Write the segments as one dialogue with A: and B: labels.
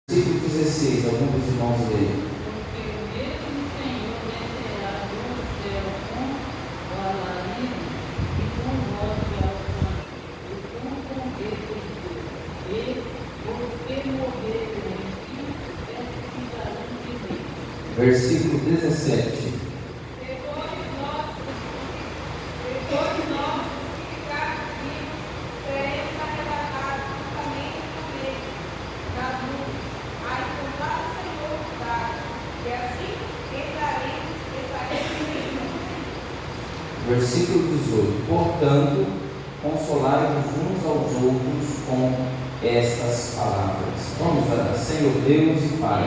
A: Versículo 16, algum dos irmãos dele.
B: Porque o mesmo Senhor descerá do céu com o alarido e com voz de alçante, e com trombeta de Deus. E os que morreram em Cristo testificarão de mim.
A: Versículo 17.
C: Depois de nós ficar vivos, seremos arrebatados juntamente com ele nas nuvens, a encontrar o Senhor nos ares, e assim estaremos juntos.
A: Versículo 18. Portanto, consolai-vos uns aos outros com estas palavras. Vamos orar. Senhor Deus e Pai,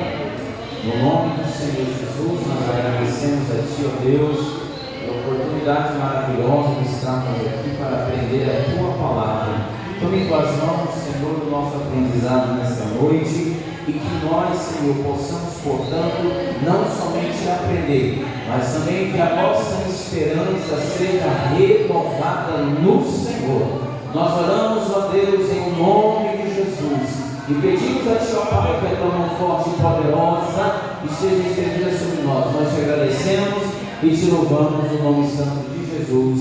A: no nome do Senhor Jesus, nós agradecemos a Ti, ó Deus, a oportunidade maravilhosa de estarmos aqui para aprender a Tua palavra. Tome em Tuas mãos, Senhor, o nosso aprendizado nesta noite, e que nós, Senhor, possamos, portanto, não somente aprender, mas também que a nossa esperança seja renovada no Senhor. Nós oramos, ó Deus, em nome de Jesus, e pedimos a Ti, ó Pai, que a Tua mão forte e poderosa esteja estendida sobre nós. Nós te agradecemos e te louvamos no nome santo de Jesus.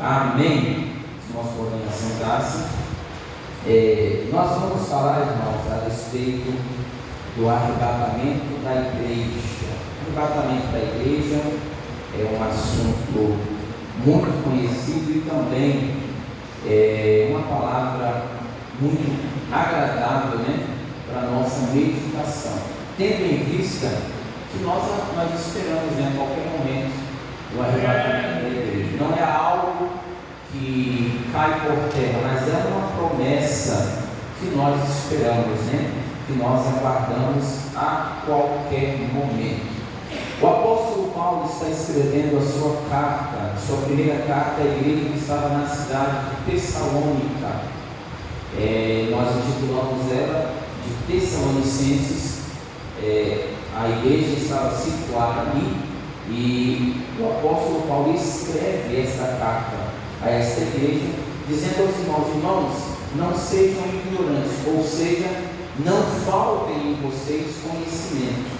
A: Amém. Nós podemos sentar-se. Nós vamos falar, irmãos, a respeito do arrebatamento da igreja. O arrebatamento da igreja é um assunto muito conhecido e também uma palavra muito agradável, né, para a nossa meditação, tendo em vista que nós esperamos, né, a qualquer momento o arrebatamento da igreja. Não é algo que cai por terra, mas é uma promessa que nós esperamos, né, que nós aguardamos a qualquer momento. O apóstolo Paulo está escrevendo a sua carta, sua primeira carta à igreja que estava na cidade de Tessalônica. Nós intitulamos ela de Tessalonicenses. A igreja estava situada ali e o apóstolo Paulo escreve esta carta a esta igreja, dizendo aos irmãos: não sejam ignorantes, ou seja, não faltem em vocês conhecimento.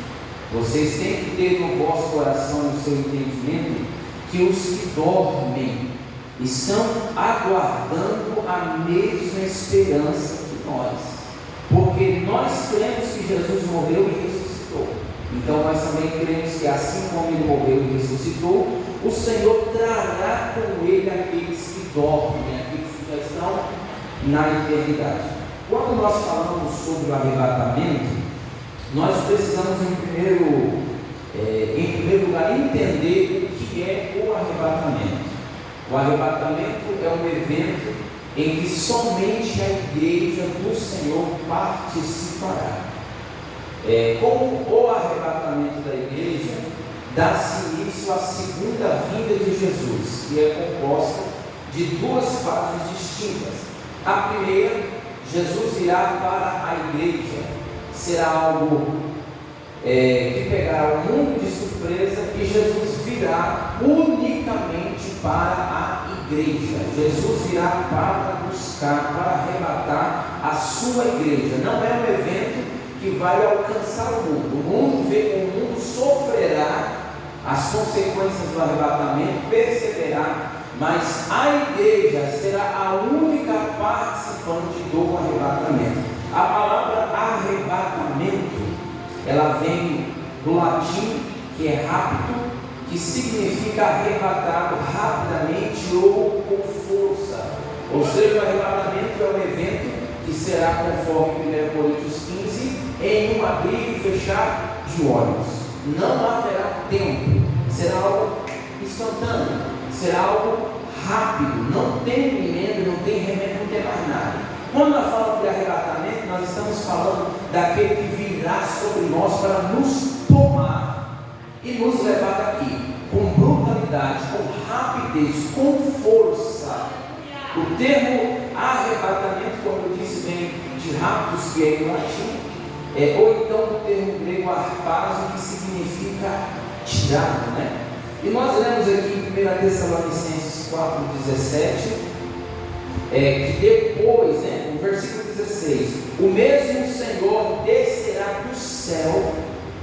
A: Vocês têm que ter no vosso coração e no seu entendimento que os que dormem estão aguardando a mesma esperança que nós, porque nós cremos que Jesus morreu e ressuscitou. Então nós também cremos que assim como Ele morreu e ressuscitou, o Senhor trará com Ele aqueles que dormem, aqueles que já estão na eternidade. Quando nós falamos sobre o arrebatamento, nós precisamos em primeiro lugar entender o que é o arrebatamento. O arrebatamento é um evento em que somente a igreja do Senhor participará. Com o arrebatamento da igreja, dá-se início à segunda vinda de Jesus, que é composta de duas fases distintas. A primeira, Jesus irá para a igreja, será algo que pegará o mundo de surpresa, e Jesus virá unicamente para a igreja. Jesus virá para buscar, para arrebatar a sua igreja. Não é um evento que vai alcançar o mundo. O mundo sofrerá as consequências do arrebatamento, perceberá, mas a igreja será a única participante do arrebatamento. A palavra arrebatamento, ela vem do latim, que é rápido, que significa arrebatado rapidamente ou com força. Ou seja, o arrebatamento é um evento que será, conforme 1 Coríntios 15, em um abrir e fechar de olhos. Não haverá tempo, será algo instantâneo, será algo rápido, não tem emenda, não tem remédio, não tem mais nada. Quando nós falamos de arrebatamento, nós estamos falando daquele que virá sobre nós para nos tomar e nos levar daqui, com brutalidade, com rapidez, com força. O termo arrebatamento, como eu disse, vem de raptus, que é em latim, ou então do termo grego arpazo, que significa tirado, né? E nós lemos aqui em 1 Tessalonicenses 4,17, que depois, no versículo 16, o mesmo Senhor descerá céu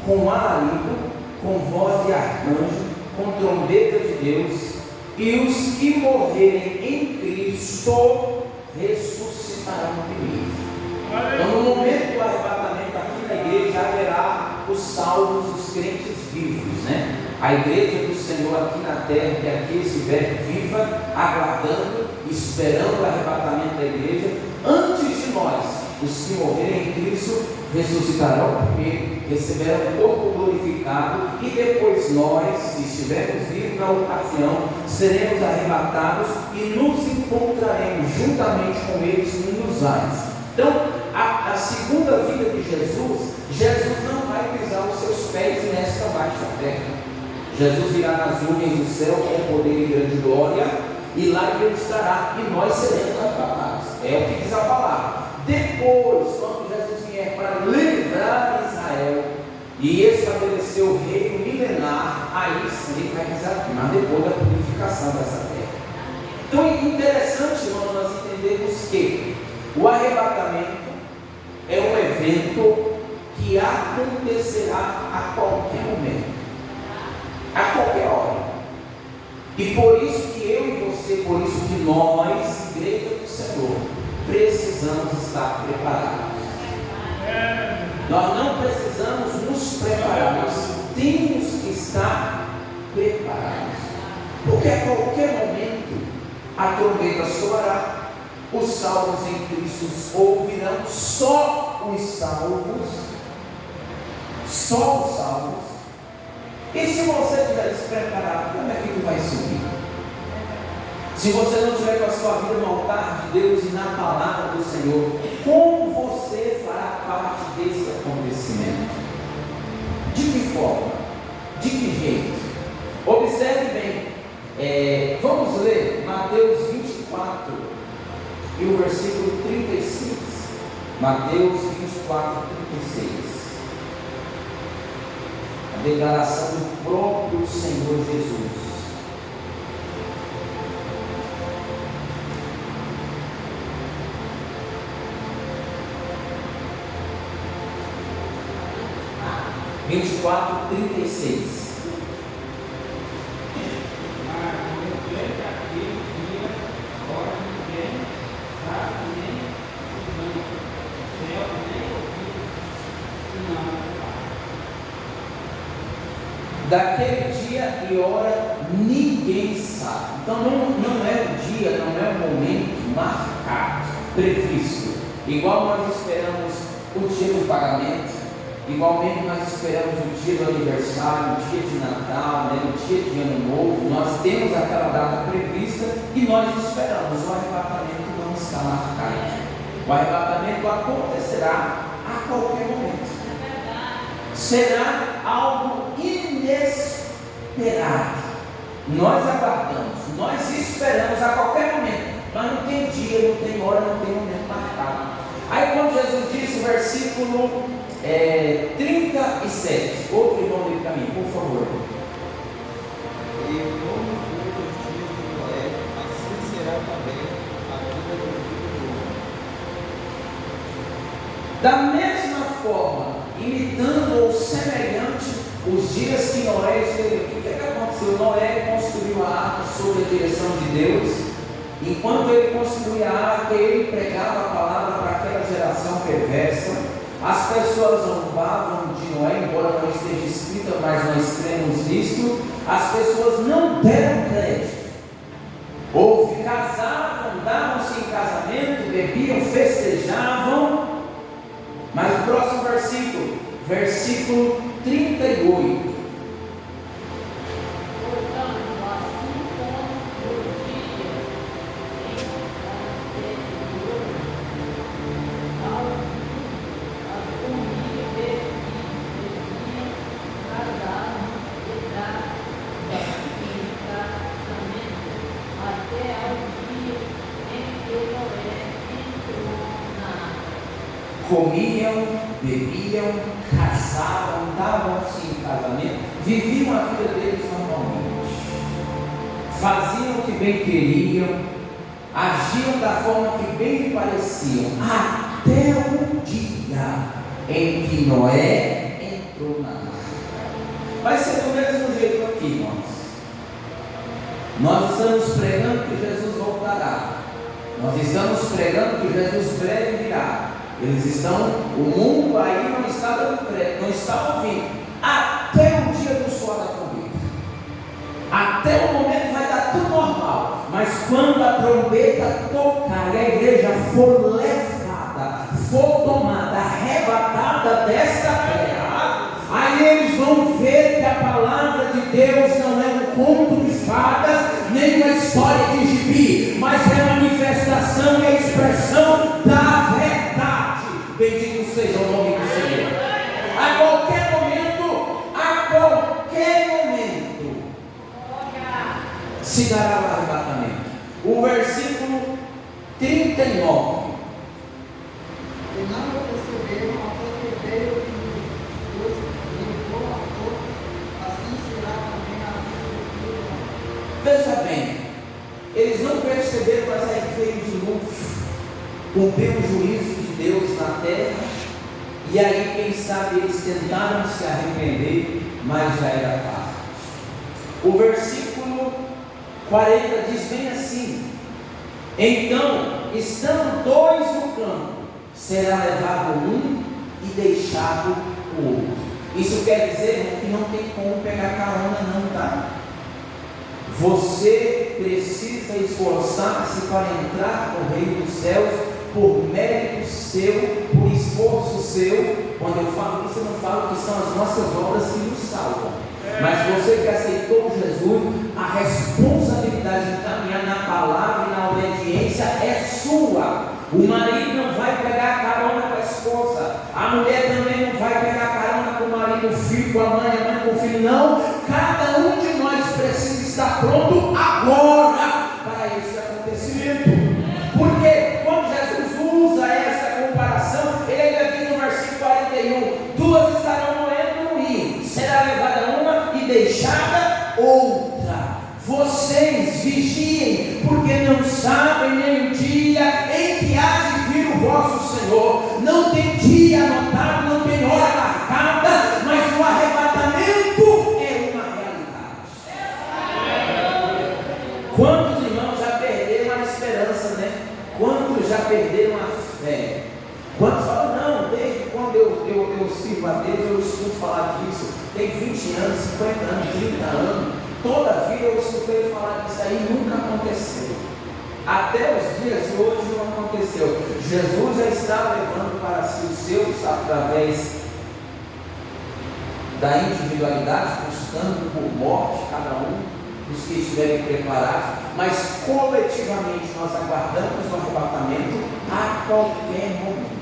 A: com alarido, com voz de arcanjo, com trombeta de Deus, e os que morrerem em Cristo ressuscitarão primeiro. Então, no momento do arrebatamento aqui na igreja, haverá os salvos, os crentes vivos, né? A igreja do Senhor aqui na terra, que aqui estiver viva, aguardando, esperando o arrebatamento da igreja. Antes de nós, os que morrerem em Cristo ressuscitarão primeiro, receberão o corpo glorificado, e depois nós, se estivermos vivos na ocasião, seremos arrebatados e nos encontraremos juntamente com eles nos ares. Então, a segunda vinda de Jesus não vai pisar os seus pés nesta baixa terra. Jesus virá nas nuvens do céu com poder e grande glória, e lá ele estará, e nós seremos arrebatados. É o que diz a palavra. Depois, quando Jesus vier para livrar Israel e estabelecer o reino milenar, aí sim ele vai pisar, mas depois da purificação dessa terra. Então é interessante, irmãos, nós entendermos que o arrebatamento é um evento que acontecerá a qualquer momento, a qualquer hora. E por isso que eu e você, por isso que nós, igreja do Senhor, precisamos estar preparados. Nós não precisamos nos preparar, nós temos que estar preparados, porque a qualquer momento a trombeta soará, os salvos em Cristo ouvirão, só os salvos. E se você estiver despreparado, como é que tu vai subir? Se você não estiver com a sua vida no altar de Deus e na palavra do Senhor, como você fará parte desse acontecimento? De que forma? De que jeito? Observe bem, vamos ler Mateus 24 e o versículo 36. Mateus 24, 36. A declaração do próprio Senhor Jesus. Vinte 36. Daquele dia e hora ninguém sabe. Então não é o dia, não é o momento marcado, previsto. Igual nós esperamos o dia do pagamento, igualmente nós esperamos o dia do aniversário, o dia de Natal, o dia de Ano Novo. Nós temos aquela data prevista e nós esperamos. O arrebatamento não está marcado. O arrebatamento acontecerá a qualquer momento. Será algo inesperado. Nós aguardamos, nós esperamos a qualquer momento, mas não tem dia, não tem hora, não tem momento marcado. Aí quando Jesus disse, versículo 37, outro irmão dele para mim, por favor.
D: E como foi o dia de Noé, assim será também a vida do filho do homem.
A: Da mesma forma, imitando ou semelhante os dias que Noé esteve aqui, o que aconteceu? Noé construiu a arca sob a direção de Deus. Enquanto ele construía a arca, ele pregava a palavra para aquela geração perversa. As pessoas zombavam de Noé, embora não esteja escrita, mas nós cremos nisto. As pessoas não deram crédito. Ou casavam, davam-se em casamento, bebiam, festejavam. Mas o próximo versículo 38. Comiam, bebiam, casavam, davam-se em casamento, viviam a vida deles normalmente, faziam o que bem queriam, agiam da forma que bem lhe pareciam, até o dia em que Noé por nada. Vai ser do mesmo jeito aqui, irmãos. Nós estamos pregando que Jesus voltará. Nós estamos pregando que Jesus breve virá. O mundo aí não está ouvindo. Até o dia do suor da trombeta. Até o momento vai dar tudo normal. Mas quando a trombeta tocar e a igreja for levada, for tomada, arrebatada desta terra, aí eles vão ver que a palavra de Deus não é um conto de fadas, nem uma história de gibi, mas é a manifestação e a expressão da verdade. Bendito seja o nome do Senhor. A qualquer momento, se dará o arrebatamento. O versículo 39.
D: E não receberam a cordeiro que Deus levou a todos, assim será também a vida.
A: Veja bem, eles não perceberam, mas aí veio de novo, cumpriu o juízo de Deus na terra, e aí quem sabe eles tentaram se arrepender, mas já era tarde. O versículo 40 diz bem assim: então, estando dois no campo, será levado um e deixado o outro. Isso quer dizer que não tem como pegar carona não, tá? Você precisa esforçar-se para entrar no reino dos céus por mérito seu, por esforço seu. Quando eu falo isso, eu não falo que são as nossas obras que nos salvam, mas você que aceitou Jesus, a responsabilidade de caminhar na palavra e na obediência é sua. O marido não vai pegar carona com a esposa, a mulher também não vai pegar carona com o marido, o filho com a mãe com o filho, não. Cada um de nós precisa estar pronto agora para esse acontecimento, porque quando Jesus usa essa comparação, ele ainda diz no versículo 41: duas estarão moendo no rio, será levada uma e deixada outra. Vocês vigiem, porque não sabem nem o dia em que há de vir o vosso Senhor. Não tem dia anotado, não tem hora marcada, mas o arrebatamento é uma realidade. Quantos irmãos já perderam a esperança, né? Quantos já perderam a fé? Quantos falam, não, desde quando eu sirvo a Deus, eu escuto falar disso, tem 20 anos, 50 anos, 30 anos, toda a vida eu escutei falar disso aí, nunca aconteceu. Até os dias de hoje não aconteceu. Jesus já está levando para si os seus através da individualidade, buscando por morte cada um dos que estiverem preparados, mas coletivamente nós aguardamos o arrebatamento a qualquer momento.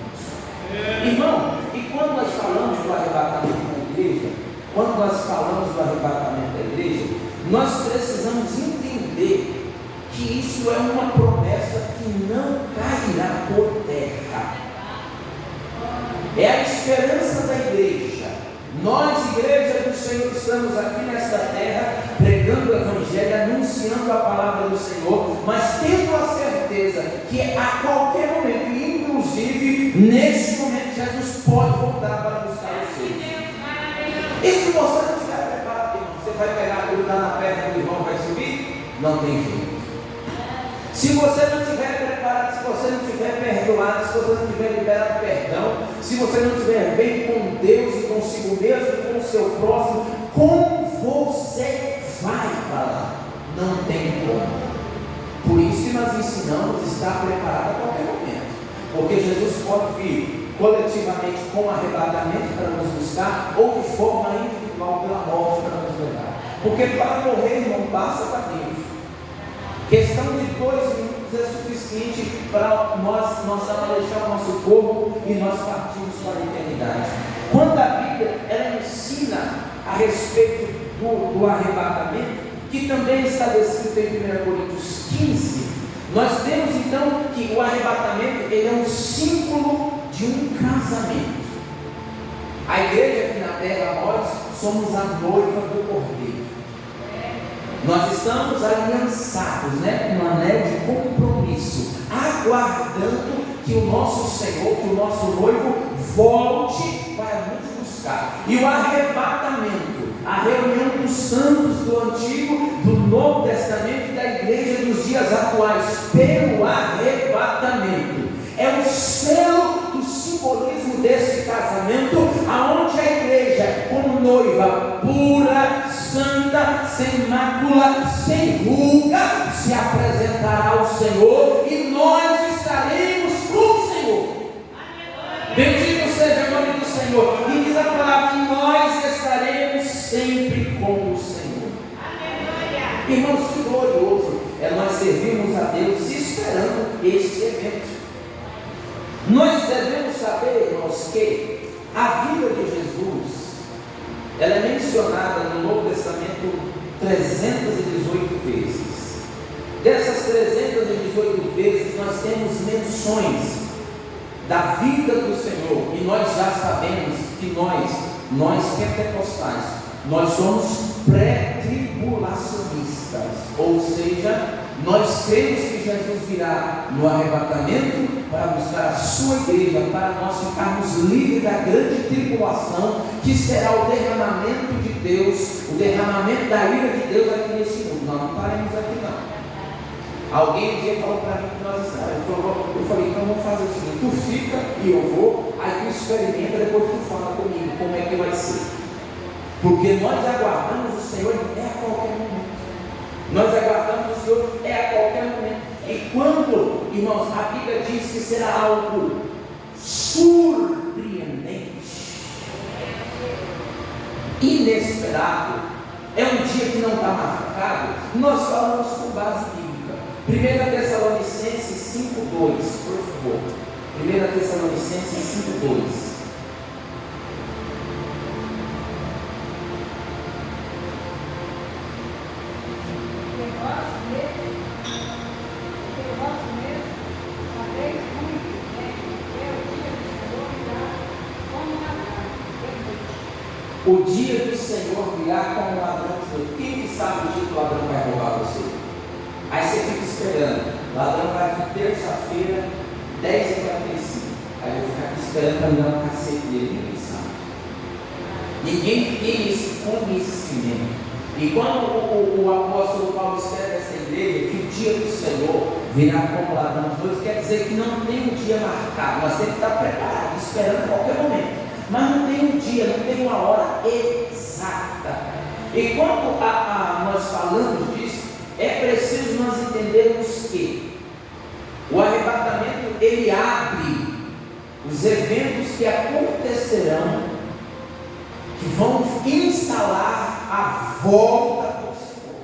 A: Irmão, e quando nós falamos do arrebatamento da igreja, quando nós falamos do arrebatamento da igreja, nós precisamos entender que isso é uma promessa que não cairá por terra. É a esperança da igreja. Nós, igreja do Senhor, estamos aqui nesta terra pregando o Evangelho, anunciando a palavra do Senhor, mas tendo a certeza que a qualquer momento, inclusive neste momento, Jesus pode voltar para buscar os seus. E se você não estiver preparado, irmão, você vai pegar tudo lá na perna do irmão, vai subir? Não tem jeito. Se você não estiver preparado, se você não estiver perdoado, se você não tiver liberado perdão, se você não estiver bem com Deus e consigo mesmo e com o seu próximo, como você vai para lá? Não tem como. Por isso que nós ensinamos estar preparado a qualquer momento, porque Jesus pode vir coletivamente com arrebatamento para nos buscar, ou de forma individual pela morte para nos levar. Porque para morrer, irmão, basta para Deus. Questão de 2 minutos é suficiente para nós deixar o nosso corpo e nós partimos para a eternidade. Quando a Bíblia ela ensina a respeito do arrebatamento, que também está descrito em 1 Coríntios 15, nós temos então que o arrebatamento ele é um símbolo de um casamento. A igreja aqui na terra, nós somos a noiva do Cordeiro. Nós estamos aliançados, né, com um anel de compromisso, aguardando que o nosso Senhor, que o nosso noivo volte para nos buscar. E o arrebatamento, a reunião dos santos do Antigo, do Novo Testamento e da igreja dos dias atuais, pelo arrebatamento, é o selo do simbolismo desse casamento, aonde a igreja, como noiva pura, santa, sem mácula, sem ruga, se apresentará ao Senhor e nós estaremos com o Senhor. Bendito seja o nome do Senhor. E diz a palavra: nós estaremos sempre com o Senhor. Irmãos, que glorioso é nós servirmos a Deus esperando este evento. Nós devemos saber, irmãos, que a vida de Jesus, ela é mencionada no Novo Testamento 318 vezes. Dessas 318 vezes, nós temos menções da vida do Senhor, e nós já sabemos que nós pentecostais, nós somos pré-tribulacionistas, ou seja, nós cremos que Jesus virá no arrebatamento para buscar a sua igreja, para nós ficarmos livres da grande tribulação, que será o derramamento de Deus, o derramamento da ira de Deus aqui neste mundo. Nós não paremos aqui não. Alguém um dia falou para mim que nós estaremos. Eu falei, então vamos fazer o seguinte: tu fica e eu vou, aí tu experimenta, depois tu fala comigo como é que vai ser. Porque nós aguardamos o Senhor a qualquer momento. Nós aguardamos o Senhor a qualquer momento. E quando, irmãos, a Bíblia diz que será algo surpreendente, inesperado, é um dia que não está marcado, nós falamos com base bíblica. 1 Tessalonicenses 5,2, por favor. 1 Tessalonicenses 5,2. O dia do Senhor virá como um ladrão de noite. Quem que sabe o dia que o ladrão vai roubar você? Aí você fica esperando. O ladrão vai vir terça-feira, 10h45. Aí eu vou ficar aqui esperando para me dar um cacete dele. Ninguém sabe. Ninguém tem esse conhecimento. E quando o apóstolo Paulo escreve essa igreja, que o dia do Senhor virá como ladrão de noite, quer dizer que não tem um dia marcado. Nós temos que estar preparados, esperando a qualquer momento. Mas não tem um dia, não tem uma hora exata. E quando nós falamos disso, é preciso nós entendermos que o arrebatamento, ele abre os eventos que acontecerão, que vão instalar a volta do Senhor.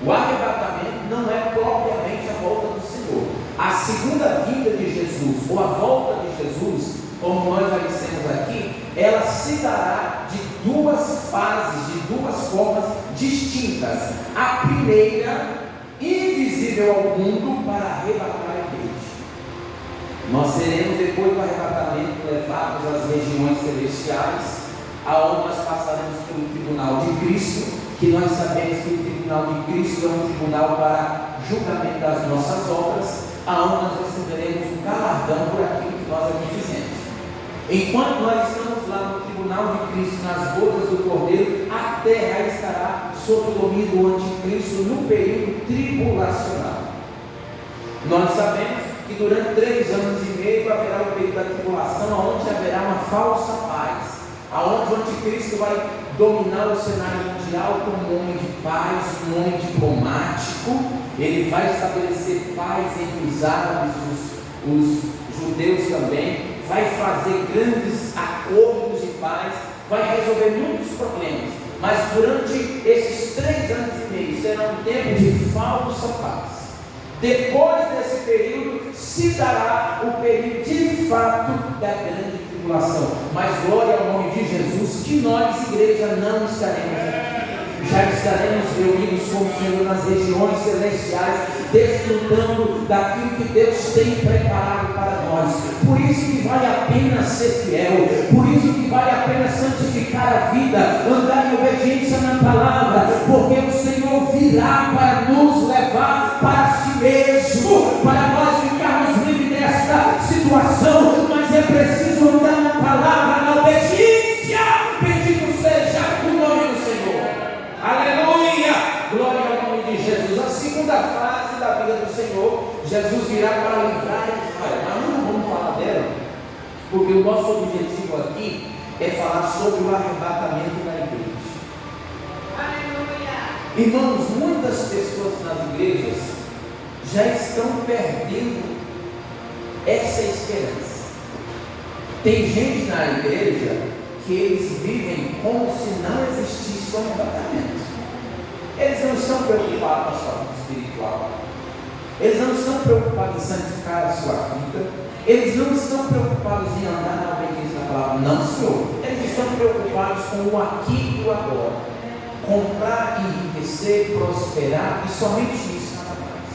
A: O arrebatamento não é propriamente a volta do Senhor. A segunda vinda de Jesus, ou a volta de Jesus, como nós já dissemos aqui, ela se dará de duas fases, de duas formas distintas. A primeira, invisível ao mundo, para arrebatar a igreja. Nós seremos, depois do arrebatamento, levados às regiões celestiais, aonde nós passaremos pelo tribunal de Cristo, que nós sabemos que o tribunal de Cristo é um tribunal para julgamento das nossas obras, aonde nós receberemos um galardão por aquilo que nós aqui fizemos. Enquanto nós estamos lá no tribunal de Cristo, nas bodas do Cordeiro, a terra estará sob o domínio do anticristo no período tribulacional. Nós sabemos que durante 3 anos e meio haverá o período da tribulação, onde haverá uma falsa paz, aonde o anticristo vai dominar o cenário mundial como um homem de paz, um homem diplomático. Ele vai estabelecer paz entre os árabes, os judeus também, vai fazer grandes acordos de paz, vai resolver muitos problemas, mas durante esses 3 anos e meio será um tempo de falsa paz. Depois desse período se dará o período de fato da grande tribulação. Mas glória ao nome de Jesus, que nós, igreja, não estaremos aqui. Já estaremos reunidos com o Senhor nas regiões celestiais, desfrutando daquilo que Deus tem preparado para nós. Por isso que vale a pena ser fiel, por isso que vale a pena santificar a vida, andar em obediência na palavra, porque o Senhor virá para nos levar para si mesmo, para nós ficarmos livres desta situação. Mas é preciso andar na palavra, na obediência. Jesus virá para livrar Israel. Mas nós não vamos falar dela, porque o nosso objetivo aqui é falar sobre o arrebatamento da igreja. Irmãos, muitas pessoas nas igrejas já estão perdendo essa esperança. Tem gente na igreja que eles vivem como se não existisse o arrebatamento. Eles não estão preocupados com a sua vida espiritual. Eles não estão preocupados em santificar a sua vida. Eles não estão preocupados em andar na obediência da palavra. Não, Senhor. Eles estão preocupados com o aqui e o agora. Comprar, enriquecer, prosperar, e somente isso, nada mais.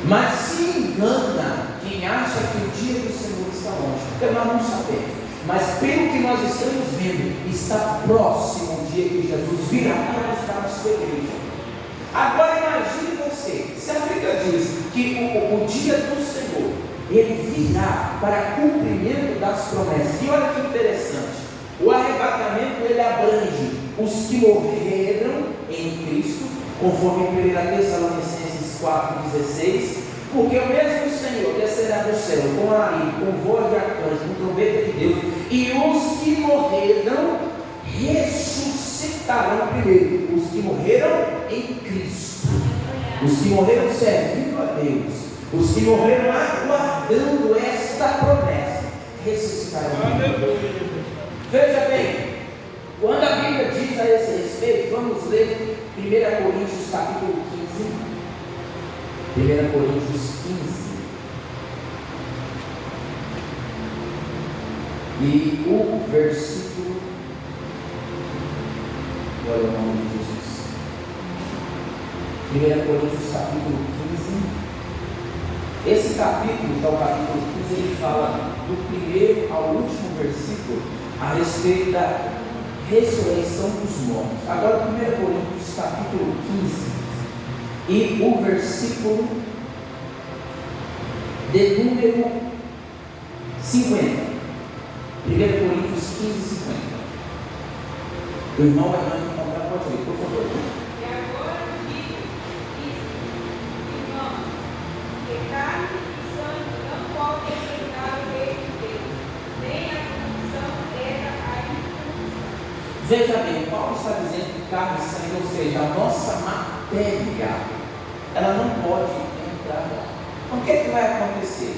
A: Mas se engana quem acha que o dia do Senhor está longe, porque nós não sabemos. Mas pelo que nós estamos vendo, está próximo o dia que Jesus virá para buscar a sua igreja. Agora imagine você, se a Bíblia diz que o dia do Senhor, ele virá para cumprimento das promessas. E olha que interessante, o arrebatamento ele abrange os que morreram em Cristo, conforme 1 Tessalonicenses 4,16, porque o mesmo Senhor descerá do céu com alarido, com voz de arcanjo, com trombeta de Deus, e os que morreram ressuscitarão primeiro. Os que morreram em Cristo, os que morreram servindo a Deus, os que morreram aguardando esta promessa, ressuscitarão primeiro. Veja bem, quando a Bíblia diz a esse respeito, vamos ler 1 Coríntios capítulo 15. 1 Coríntios 15. E o versículo, glória ao nome de Jesus. 1 Coríntios capítulo 15. Esse capítulo, que é o capítulo 15, ele fala do primeiro ao último versículo a respeito da ressurreição dos mortos. Agora 1 Coríntios capítulo 15 e o versículo de número 50. 1 Coríntios 15, 50. O irmão vai lá encontrar, pode ler, por favor.
C: E agora digo isto, irmãos, que carne e sangue não podem aceitar o reino de Deus, nem a corrupção era a incorrupção.
A: Veja bem, Paulo está dizendo que carne e sangue, ou seja, a nossa matéria, ela não pode entrar lá. Então, o que é que vai acontecer?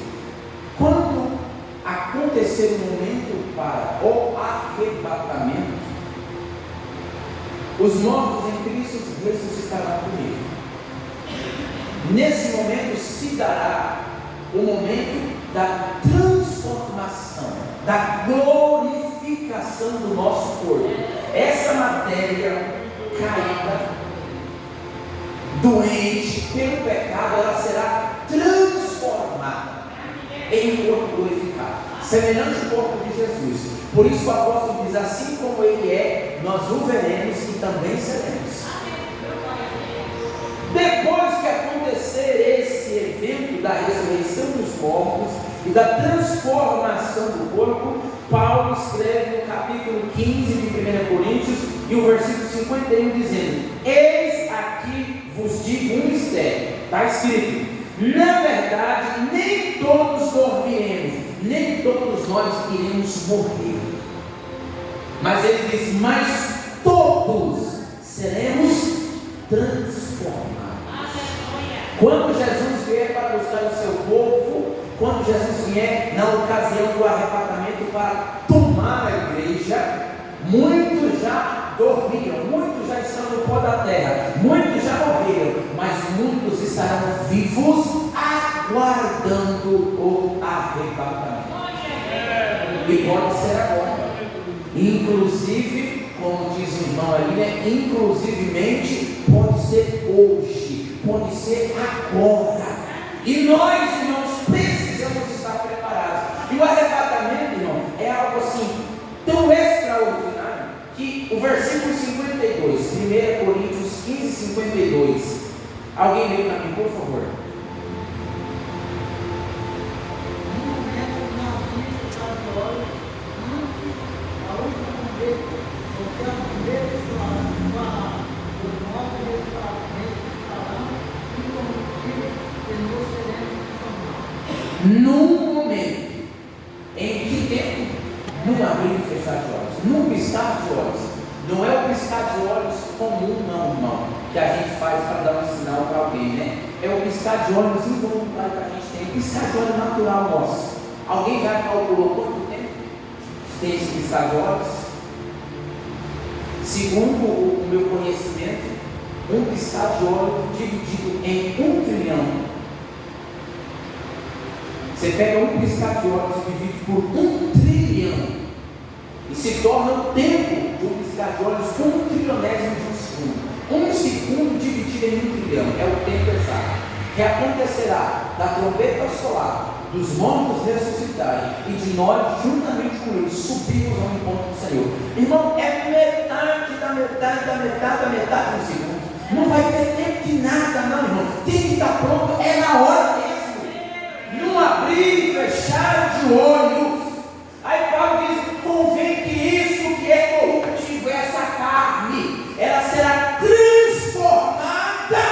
A: Quando acontecer o momento para o arrebatamento, os mortos em Cristo ressuscitarão primeiro. Nesse momento se dará o momento da transformação, da glorificação do nosso corpo. Essa matéria caída, doente pelo pecado, ela será transformada em corpo glorificado, semelhante ao corpo de Jesus. Por isso o apóstolo diz: assim como ele é, nós o veremos e também seremos. Depois que acontecer esse evento da ressurreição dos mortos e da transformação do corpo, Paulo escreve no capítulo 15 de 1 Coríntios e o versículo 51 dizendo: eis aqui vos digo um mistério. Está escrito: na verdade nem todos dormiremos, nem todos nós iremos morrer. Mas ele diz: mas todos seremos transformados. Quando Jesus vier para buscar o seu povo, quando Jesus vier na ocasião do arrebatamento para tomar a igreja, muitos já dormiram, muitos já estão no pó da terra, muitos já morreram, mas muitos estarão vivos aguardando o arrebatamento. E pode ser agora. Inclusive, como diz o irmão ali, né? Inclusivemente pode ser hoje, pode ser agora. E nós, irmãos, precisamos estar preparados. E o arrebatamento, irmão, é algo assim tão extraordinário que o versículo 52, 1 Coríntios 15, 52. Alguém lê para mim, por favor. num momento, em que tempo? Num abrir e fechar de olhos, num piscar de olhos. Não é o piscar de olhos comum, não, irmão, que a gente faz para dar um sinal para alguém, né? É o piscar de olhos involuntário que a gente tem, piscar de olhos natural nosso. Alguém já calculou quanto tempo tem esse piscar de olhos? Segundo o meu conhecimento, um piscar de olhos dividido em 1 trilhão. Você pega um piscar de olhos e divide por 1 trilhão. E se torna o tempo de um piscar de olhos 1 trilionésimo de um segundo. 1 segundo dividido em 1 trilhão é o tempo exato que acontecerá da trombeta solar, dos mortos ressuscitarem e de nós, juntamente com eles, subirmos ao encontro do Senhor. Irmão, é metade da metade do segundo. Não vai ter tempo de nada, não, irmão. Tem que estar pronto, é na hora mesmo. Não abrir e fechar de olhos. Aí Paulo diz: convém que isso que é corruptível, essa carne, ela será transformada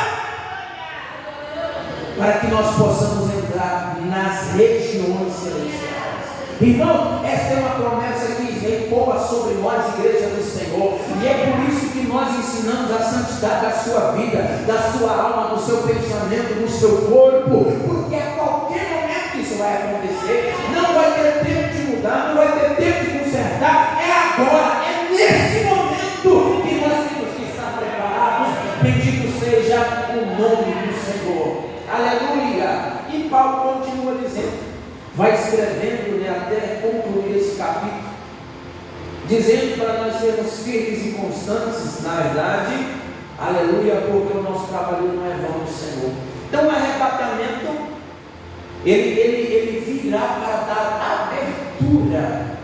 A: para que nós possamos entrar nas regiões celestiais. Irmão, essa é uma promessa que repousa sobre nós, igreja do Senhor, e é por isso que nós ensinamos a santidade da sua vida, da sua alma, do seu pensamento, do seu corpo, porque a qualquer momento isso vai acontecer. Não vai ter tempo de mudar, não vai ter tempo de consertar. É agora, é nesse momento que nós temos que estar preparados. Bendito seja o nome do Senhor. Aleluia! E Paulo continua dizendo, vai escrevendo, né, até concluir esse capítulo, dizendo para nós sermos firmes e constantes, na verdade, aleluia, porque o nosso trabalho não é vão no Senhor. Então o arrebatamento, ele virá para dar abertura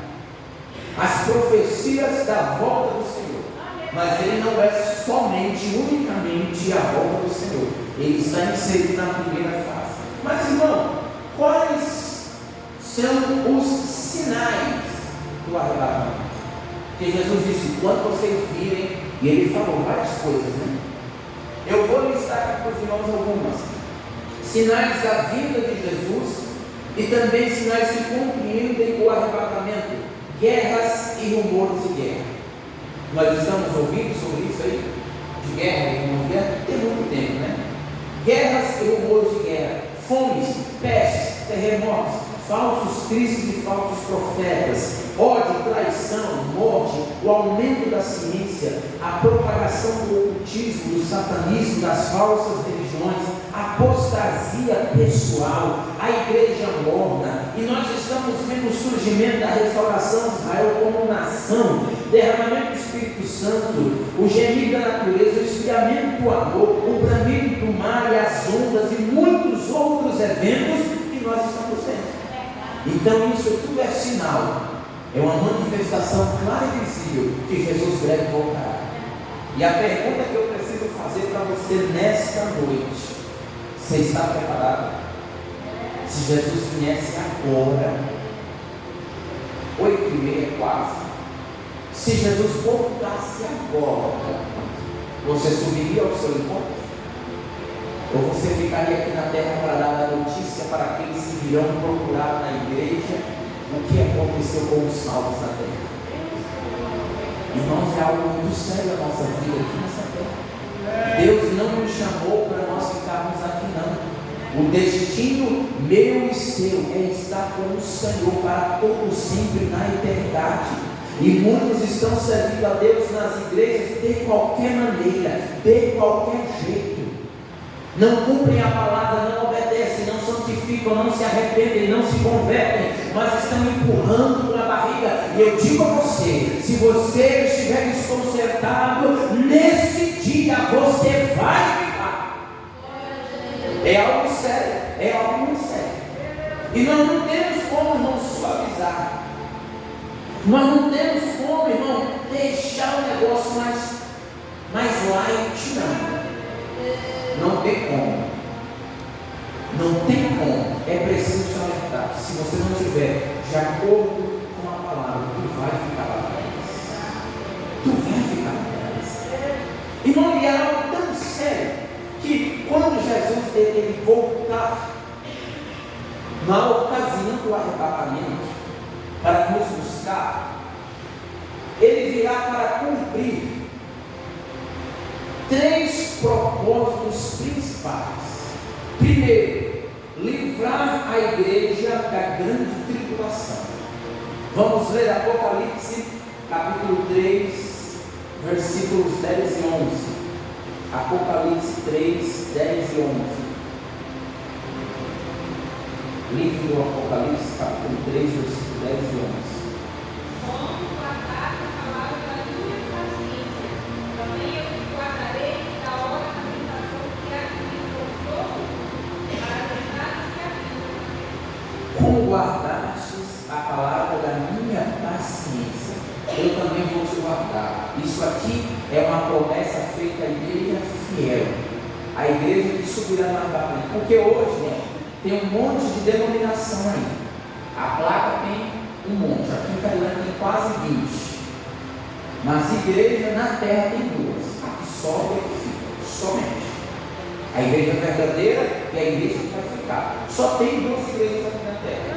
A: às profecias da volta do Senhor. Mas ele não é somente, unicamente a volta do Senhor. Ele está inserido na primeira fase. Mas, irmão, quais são os sinais do arrebatamento? Porque Jesus disse: quando vocês virem, e ele falou várias coisas, né? Eu vou listar aqui para os irmãos algumas. Sinais da vinda de Jesus e também sinais que compreendem o arrebatamento, guerras e rumores de guerra. Nós estamos ouvindo sobre isso aí, de guerra e rumores de guerra, tem muito tempo, né? Guerras e rumores de guerra, fomes, pestes, terremotos, falsos cristos e falsos profetas, ódio, traição, morte, o aumento da ciência, a propagação do ocultismo, do satanismo, das falsas religiões, a apostasia pessoal, a igreja morna. E nós estamos vendo o surgimento da restauração de Israel como nação, derramamento do Espírito Santo, o gemido da natureza, o esfriamento do amor, o bramido do mar e as ondas e muitos outros eventos que nós estamos vendo. Então isso tudo é sinal, é uma manifestação clara e visível que Jesus breve voltará. E a pergunta que eu preciso fazer para você nesta noite: você está preparado? Se Jesus viesse agora, 8h30 quase, se Jesus voltasse agora, você subiria ao seu encontro? Ou você ficaria aqui na terra para dar a notícia para aqueles que virão procurar na igreja o que aconteceu com os salvos na terra? Irmãos, é algo muito sério a nossa vida aqui nessa terra. Deus não nos chamou para nós ficarmos aqui, não. O destino meu e seu é estar com o Senhor para todo sempre na eternidade. E muitos estão servindo a Deus nas igrejas de qualquer maneira, de qualquer jeito. Não cumprem a palavra, não obedecem, não santificam, não se arrependem, não se convertem, mas estão empurrando pela barriga. E eu digo a você: se você estiver desconcertado, nesse dia você vai ficar. É algo sério, é algo muito sério. E nós não temos como, irmão, suavizar. Nós não temos como, irmão, deixar o negócio mais light, não. Não tem como. Não tem como. É preciso te alertar. Se você não tiver de acordo com a palavra, tu vai ficar lá atrás. Tu vai ficar lá atrás. Irmão, e é algo tão sério que quando Jesus ele voltar, na ocasião do arrebatamento, para nos buscar, ele virá para cumprir 3 propósitos principais. Primeiro, livrar a igreja da grande tribulação. Vamos ler Apocalipse capítulo 3, versículos 10 e 11. Apocalipse 3, 10 e 11. Livro do Apocalipse, capítulo 3, versículos 10 e 11.
C: Como guardar a palavra da minha paciência, também eu te guardarei da hora da tentação que há de vir sobre todos, para tentar que a vida.
A: Como guardastes a palavra da minha paciência, eu também vou te guardar. Isso aqui é uma promessa feita à igreja fiel, a igreja que subirá na barra. Porque hoje, né, tem um monte de denominação aí. A placa tem um monte, aqui em Tailândia tem quase 20. Mas igreja na terra tem 2. Aqui sobe e aqui fica, somente. A igreja verdadeira e a igreja que vai ficar. Só tem 2 igrejas aqui na terra.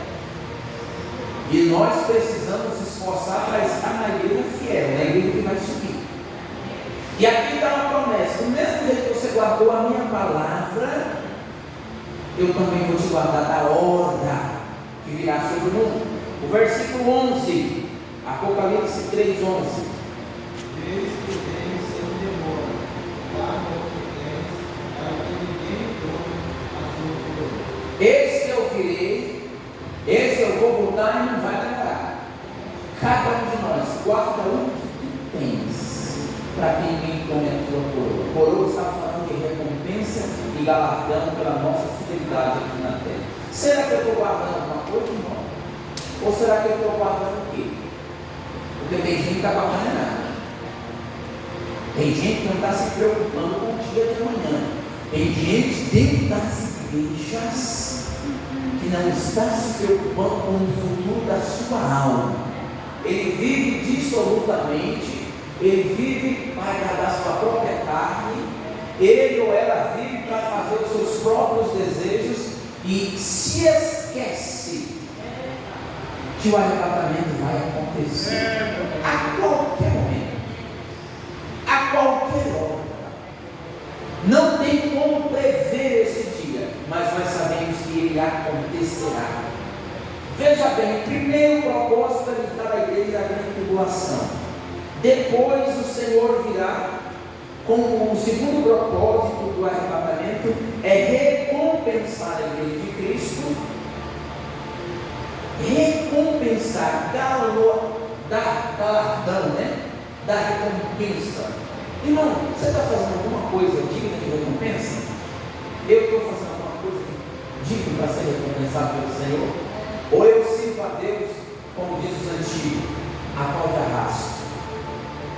A: E nós precisamos esforçar para estar na igreja fiel, na igreja que vai subir. E aqui está uma promessa: do mesmo jeito que você guardou a minha palavra, eu também vou te guardar da hora que virá sobre o mundo. O versículo 11, Apocalipse 3, 11.
D: Eis que vem sem demora, guarda o que tens, para que ninguém tome a tua coroa.
A: Esse eu virei, esse eu vou voltar e não vai demorar. Cada um de nós guarda o que tu tens, para que ninguém tome a tua coroa. Coroa está falando de recompensa e galardão pela nossa fidelidade aqui na terra. Será que eu estou guardando alguma coisa, irmão? Ou será que eu estou guardando o quê? Porque tem gente que está guardando nada. Tem gente que não está se preocupando com o dia de amanhã. Tem gente dentro das igrejas que não está se preocupando com o futuro da sua alma. Ele vive dissolutamente, ele vive para agradar sua própria carne, ele ou ela vive para fazer os seus próprios desejos e se esquece que o arrebatamento vai acontecer a qualquer momento, a qualquer hora. Não tem como prever esse dia, mas nós sabemos que ele acontecerá. Veja bem, o primeiro propósito é livrar a igreja da grande tribulação. Depois o Senhor virá com o segundo propósito do arrebatamento, é recompensar a igreja de Cristo, recompensar, galardão, né? Da recompensa. Irmão, você está fazendo alguma coisa digna de recompensa? Eu estou fazendo alguma coisa digna para ser recompensado pelo Senhor? Ou eu sirvo a Deus, como diz os antigos, a pau de arrasto?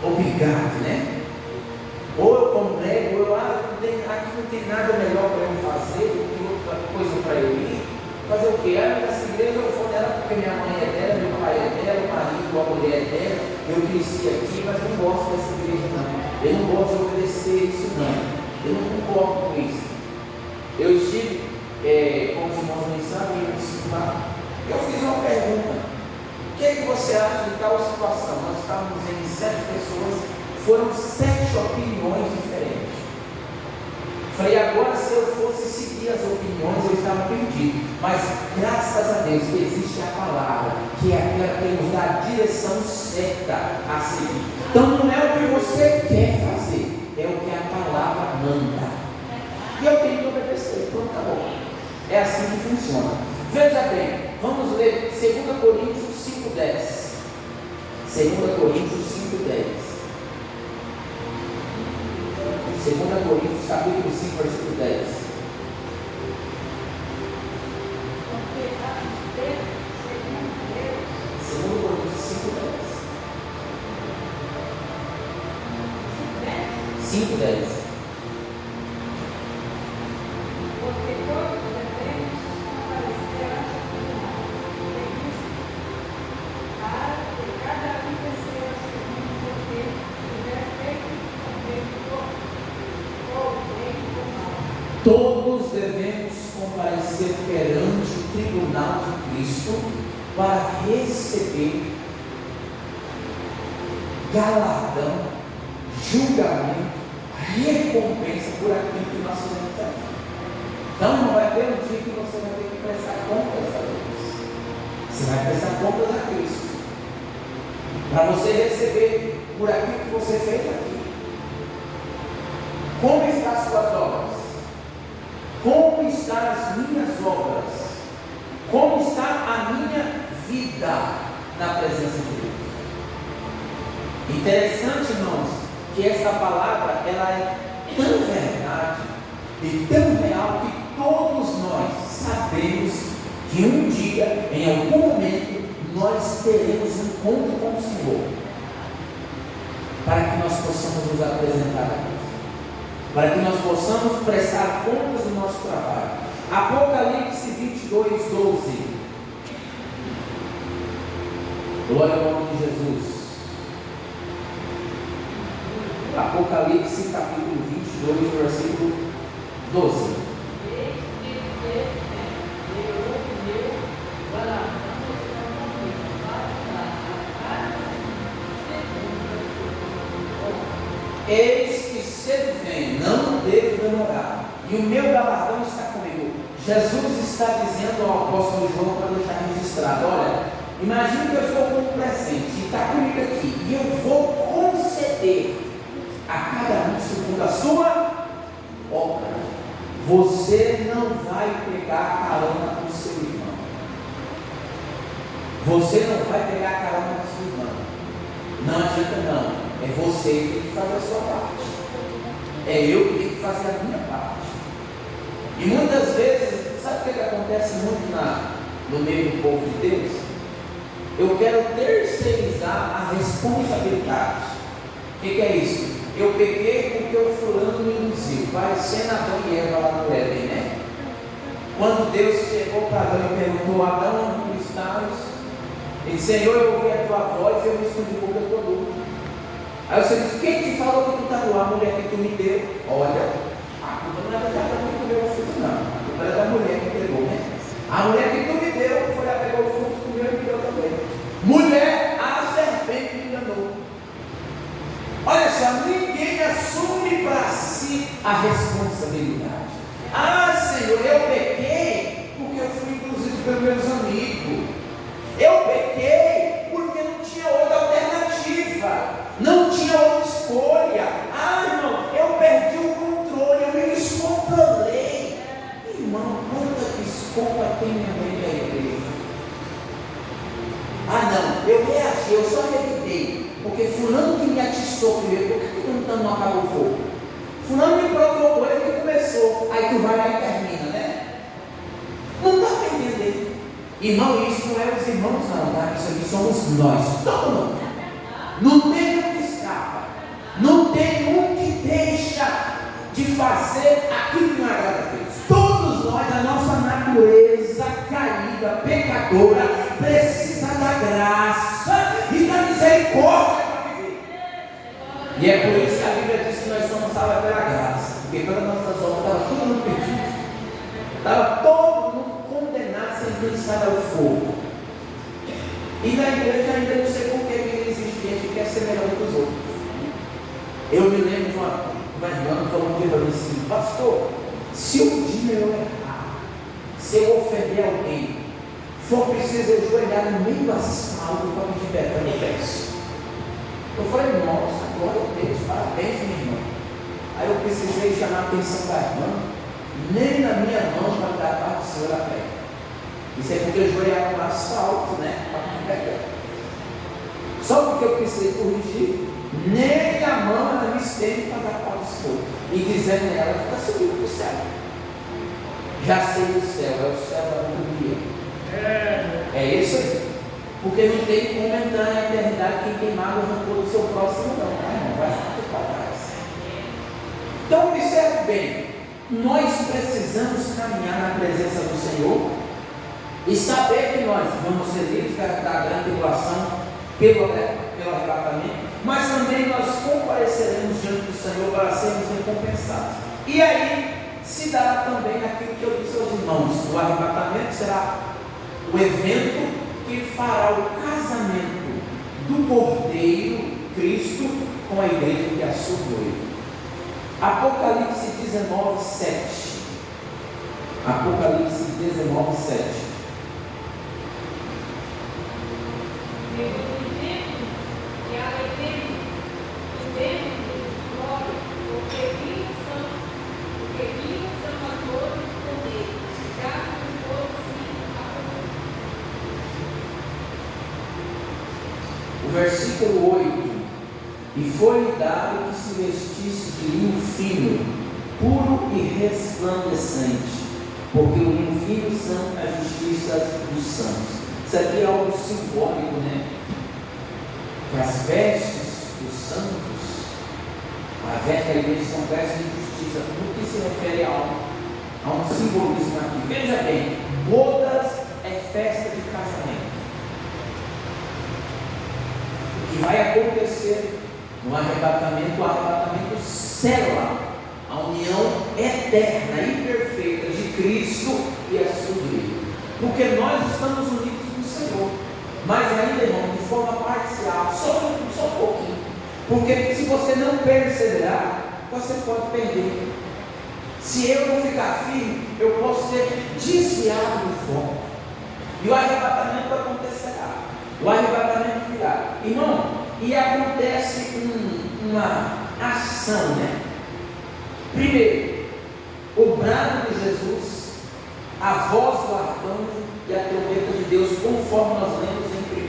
A: Obrigado, né? Ou eu congrego, aqui não tem nada melhor para eu fazer do que outra coisa para eu ir. Fazer o quê? Essa igreja eu vou nela porque minha mãe é dela, meu pai é dela, o marido, a mulher é dela. Eu cresci aqui, mas não gosto dessa igreja não. Eu não gosto de obedecer isso não. Eu não concordo com isso. Eu estive com os irmãos mensagens lá. Eu fiz uma pergunta: o que você acha de tal situação? Nós estávamos em 7 pessoas, foram 7 opiniões diferentes. Falei, agora se eu fosse seguir as opiniões, eu estava perdido. Mas graças a Deus que existe a palavra, que é aquela que nos dá a direção certa a seguir. Então não é o que você quer fazer, é o que a palavra manda. E eu tenho que obedecer, pronto, tá bom. É assim que funciona. Veja bem, vamos ler 2 Coríntios 5,10. 2 Coríntios 5,10. 2 Coríntios capítulo 5, versículo 10. Segundo Coríntios 5,10. 5,10.
C: Porque todos devemos comparecer ante o tribunal de Cristo, para que cada um receba segundo o que tiver feito ou bem ou mal.
A: Todos devemos comparecer perante o tribunal de Cristo para receber galardão, julgamento, recompensa por aquilo que nós fizemos aqui. Então não vai ter um dia que você vai ter que prestar contas a Deus. Você vai prestar contas a Cristo, para você receber por aquilo que você fez aqui. Como estão as suas obras? Como estão as minhas obras? Como está a minha vida na presença de Deus? Interessante, irmãos, que essa palavra ela é tão verdade e tão real que todos nós sabemos que um dia, em algum momento, nós teremos um encontro com o Senhor, para que nós possamos nos apresentar a Deus, para que nós possamos prestar contas do nosso trabalho. Apocalipse 22, 12. Glória ao nome de Jesus. Apocalipse capítulo 22, versículo 12. Eis que cedo vem, não devo demorar, e o meu galardão está comigo. Jesus está dizendo ao apóstolo João para deixar registrado: olha, imagine que eu estou com um presente, e está comigo aqui, e eu vou conceder a cada um segundo a sua obra. Você não vai pegar carona com o seu irmão. Você não vai pegar carona com o seu irmão. Não adianta não. É você que tem que fazer a sua parte. É eu que tenho que fazer a minha parte. E muitas vezes, sabe o que acontece muito no meio do povo de Deus? Eu quero terceirizar a responsabilidade. O que é isso? Eu peguei porque o fulano me induziu, parecendo Adão e Eva lá no Éden, né? Quando Deus chegou para Adão e perguntou: Adão, onde estás? Ele disse: Senhor, eu ouvi a tua voz e eu me escondi porque eu estou nu. Aí você disse: quem te falou que tu está nu? A mulher que tu me deu. Olha, a culpa não é da mulher que deu o fruto, não. A culpa é da mulher que entregou, né? A mulher que tu me deu foi lá, pegou o fruto, comeu e me deu também. Mulher, a serpente me enganou. Olha só, ninguém assume para si a responsabilidade. Ah, Senhor, eu pequei porque eu fui induzido pelos meus amigos. Eu pequei porque não tinha outra alternativa, não tinha outra escolha. Ah, irmão, eu perdi o controle, eu me descontrolei. Irmão, quanta desculpa tem no meio da igreja? Ah, não, eu reagi, eu só revidei porque fulano que me atiçou primeiro. Por que tu não acabou o fogo? Fulano me provocou, ele que começou. Aí tu vai lá e termina, né? Não dá para entender. Irmão, isso não é os irmãos não, tá? Isso aqui somos nós, todo mundo. Não tem um que escapa, não tem um que deixa de fazer aquilo que não agrada a Deus. Todos nós, a nossa natureza caída, pecadora, precisa da graça e da misericórdia para viver. E é por isso que a Bíblia diz que nós somos salvos pela graça, porque pelas nossas obras estava todo mundo perdido, estava todo mundo condenado, sentenciado ao fogo. E na igreja ainda não sei por que existe gente que quer ser melhor que os outros. Eu me lembro de uma irmã falando para mim assim: pastor, se um dia eu errar, se eu ofender alguém, for preciso eu joelhar no meio do asfalto para pedir perdão, eu peço. Eu falei: nossa, glória a Deus, parabéns, minha irmã. Aí eu precisei chamar a atenção da irmã, nem na minha mão para dar a parte do Senhor a pé. Isso é porque eu joelhava no asfalto, né? Para pedir perdão. Só porque eu precisei corrigir, nem a mão ela me estende para dar a parte do Senhor. E dizendo a ela que está subindo para o céu. Já sei o céu, é o céu da alegria. É isso aí. Porque não tem como entrar na eternidade quem tem mágoa no rancor do seu próximo, não. Não vai ficar para trás. Então, observe bem: nós precisamos caminhar na presença do Senhor e saber que nós vamos ser livres da grande tribulação pelo arrebatamento, mas também nós compareceremos diante do Senhor para sermos recompensados. E aí, se dará também naquilo que eu disse aos irmãos. O arrebatamento será o evento que fará o casamento do Cordeiro, Cristo, com a igreja que é a sua noiva. Apocalipse 19, 7. Apocalipse 19, 7. Versículo 8: e foi-lhe dado que se vestisse de linho fino, puro e resplandecente, porque o linho fino são a justiça dos santos. Isso aqui é algo simbólico, né? Que as vestes dos santos, a veste da igreja são vestes de justiça, no que se refere a um simbolismo aqui. Veja bem, bodas é festa de casamento. Que vai acontecer no arrebatamento, o arrebatamento sela a união eterna e perfeita de Cristo e a sua igreja, porque nós estamos unidos com o Senhor, mas ainda, irmão, de forma parcial, só um pouquinho, porque se você não perseverar, você pode perder. Se eu não ficar firme, eu posso ser desviado do foco, e o arrebatamento acontecerá. O arrebatamento virá, irmão, e acontece uma ação, né? Primeiro, o brado de Jesus, a voz do arcanjo e a trombeta de Deus, conforme nós lemos em 1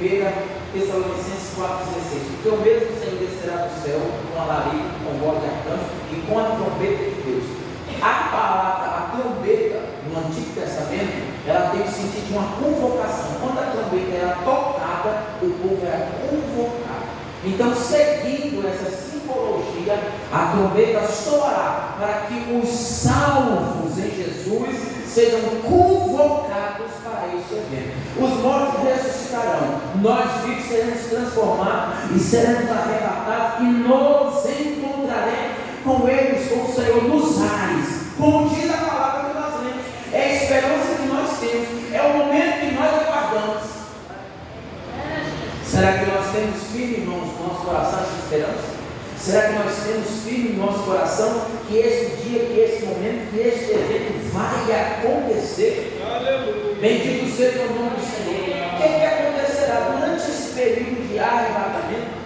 A: Tessalonicenses 4,16. Porque o mesmo Senhor descerá do céu com alarido, com voz de arcanjo e com a trombeta de Deus. A palavra, a trombeta, no Antigo Testamento, ela tem o sentido de uma convocação. Quando a trombeta era tocada, o povo era convocado. Então, seguindo essa simbologia, a trombeta soará para que os salvos em Jesus sejam convocados para este evento. Os mortos ressuscitarão, nós vivos seremos transformados e seremos arrebatados e nos encontraremos com eles, com o Senhor nos ares, como diz a palavra que nós lemos. É a esperança que nós temos, é o momento que nós aguardamos. Será que nós temos firme, irmãos, no nosso coração essa esperança? Será que nós temos firme no nosso coração que esse dia, que esse momento, que este evento vai acontecer? Aleluia. Bendito seja o nome do Senhor. O que acontecerá durante esse período de arrebatamento?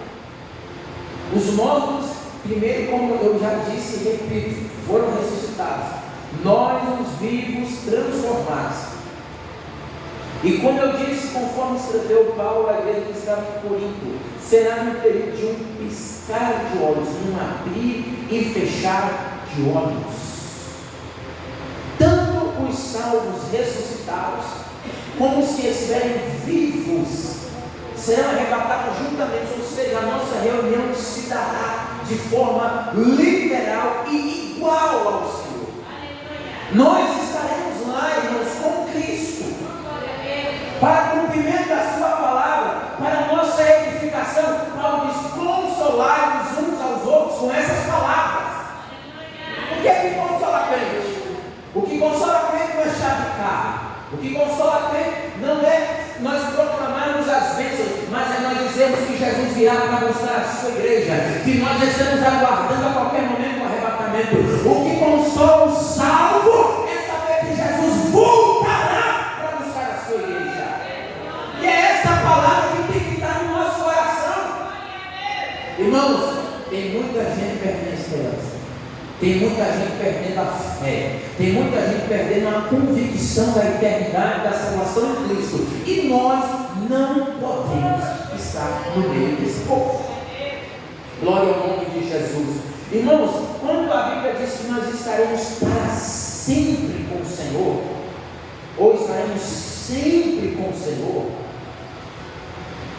A: Os mortos, primeiro, como eu já disse e repito, foram ressuscitados. Nós, os vivos, transformados. E quando eu disse, conforme escreveu Paulo, a igreja que estava em Corinto, será no período de um piscar de olhos, um abrir e fechar de olhos. Tanto os salvos ressuscitados, como os que estiverem vivos, serão arrebatados juntamente, ou seja, a nossa reunião se dará de forma literal e igual ao Senhor. Nós estaremos lá, irmãos, com Cristo, para cumprimento da sua palavra, para a nossa edificação. Paulo diz: consolar-nos uns aos outros com essas palavras. O que é que consola a crente? O que consola a crente não é chave de carro. O que consola a crente não é nós proclamarmos as bênçãos, mas é nós dizermos que Jesus virá para mostrar a sua igreja, que nós estamos aguardando a qualquer momento o arrebatamento. O que consola o salvo é saber que Jesus voltará para buscar a sua igreja. E é essa palavra que tem que estar no nosso coração. Irmãos, tem muita gente perdendo a esperança, tem muita gente perdendo a fé, tem muita gente perdendo a convicção da eternidade, da salvação em Cristo, e nós não podemos estar no meio desse povo. Glória ao nome de Jesus. Irmãos, quando a Bíblia diz que nós estaremos para sempre com o Senhor, ou estaremos sempre com o Senhor,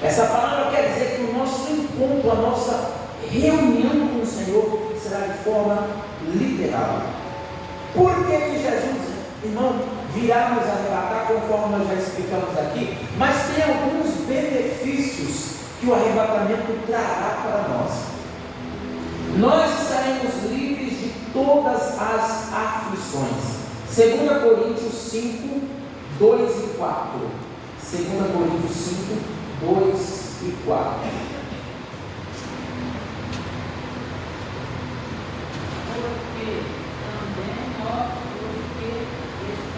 A: essa palavra quer dizer que o nosso encontro, a nossa reunião com o Senhor será de forma literal. Por que Jesus, irmão, virá nos arrebatar, conforme nós já explicamos aqui? Mas tem alguns benefícios que o arrebatamento trará para nós. Nós estaremos livres de todas as aflições aflições. 2 Coríntios 5, 2 e 4. 2 Coríntios 5, 2 e 4.
B: Porque também nós, os que estamos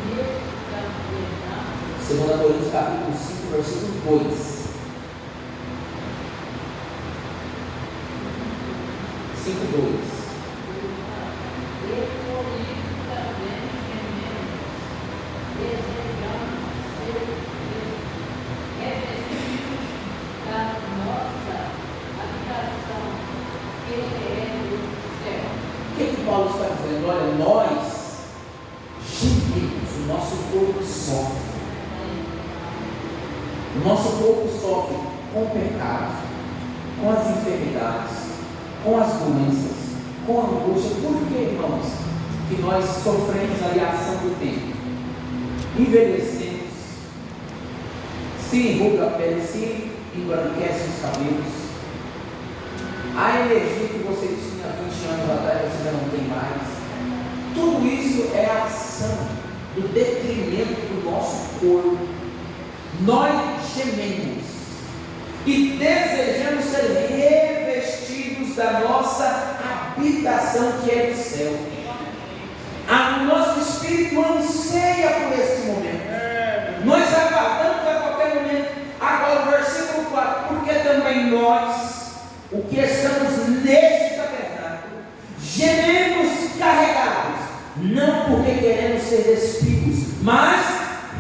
B: nesta verdade,
A: 2 Coríntios capítulo 5, versículo 2. 5, 2.
B: e por isso também gememos, desejamos ser revestidos da nossa habitação, que é do céu.
A: O que Paulo está dizendo? Olha, nós gememos, o nosso corpo sofre. O nosso corpo sofre com o pecado, com as enfermidades, com as doenças, com a angústia. Por que, irmãos, que nós sofremos a reação do tempo? Envelhecemos, se enruga a pele, se embranquece os cabelos. A energia que você tinha 20 anos atrás, você já não tem mais. Tudo isso é a ação do detrimento do nosso corpo. Nós gememos e desejamos ser revestidos da nossa habitação que é do céu. O nosso espírito anseia por esse momento. Nós aguardamos a qualquer momento. Agora o versículo 4: porque também nós, o que estamos neste tabernáculo, gememos carregados, não porque queremos ser despidos, mas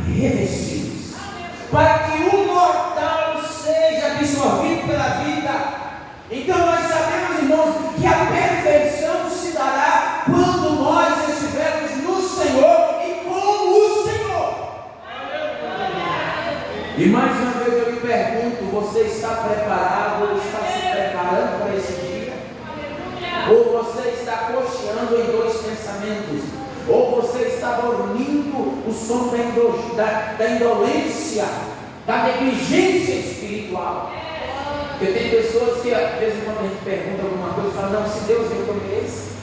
A: revestidos, para que o mortal seja absorvido pela vida. Então nós sabemos, irmãos, que a perfeição se dará quando nós estivermos no Senhor e com o Senhor. E mais uma vez eu lhe pergunto: você está preparado ou está se preparando para esse dia? Ou você está cocheando em dois pensamentos? Ou você está dormindo o sono da indolência, da negligência espiritual? Porque tem pessoas que às vezes quando a gente pergunta alguma coisa, falam: não, se Deus reconhece,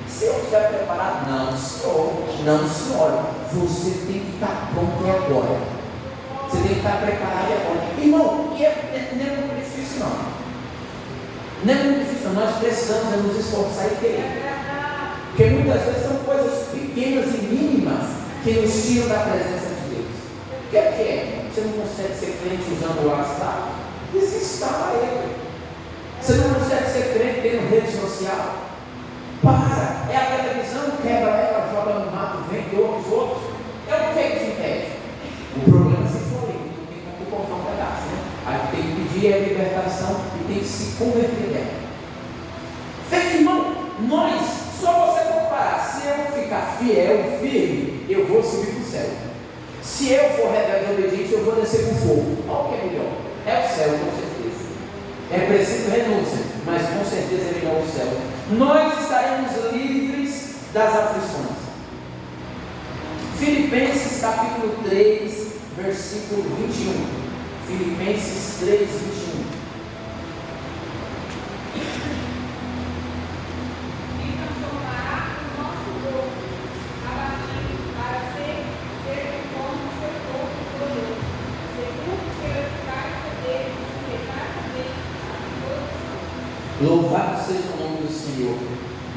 A: se eu estiver preparado, não senhor, não senhora, você tem que estar pronto agora, você tem que estar preparado agora, irmão. E não é muito difícil não, não é muito difícil, nós precisamos nos esforçar e querer, porque muitas vezes são coisas pequenas e mínimas que nos tiram da presença de Deus. O que é? Você não consegue ser crente usando o WhatsApp? Desinstala ele. Você não consegue ser crente tendo rede social? Para. É a televisão, quebra ela, joga no mato, vende outros. É o que te impede? O problema é se for ele, não tem como cortar um pedaço, né? Aí tem que pedir a libertação e tem que se converter dela. Feito, irmão, nós, só você comparar, se eu ficar fiel, firme, eu vou subir para o céu. Se eu for rebelde e obediente, eu vou descer com fogo. Qual que é melhor? É o céu, com certeza. É preciso renúncia, mas com certeza é melhor o céu. Nós estaremos livres das aflições. Filipenses capítulo 3, versículo 21. Filipenses 3, 21.
C: E transformará o nosso corpo, abatido, para ser como o seu corpo glorioso, segundo que a eficácia dele se exatamente a todos.
A: Louvado seja o nome do Senhor.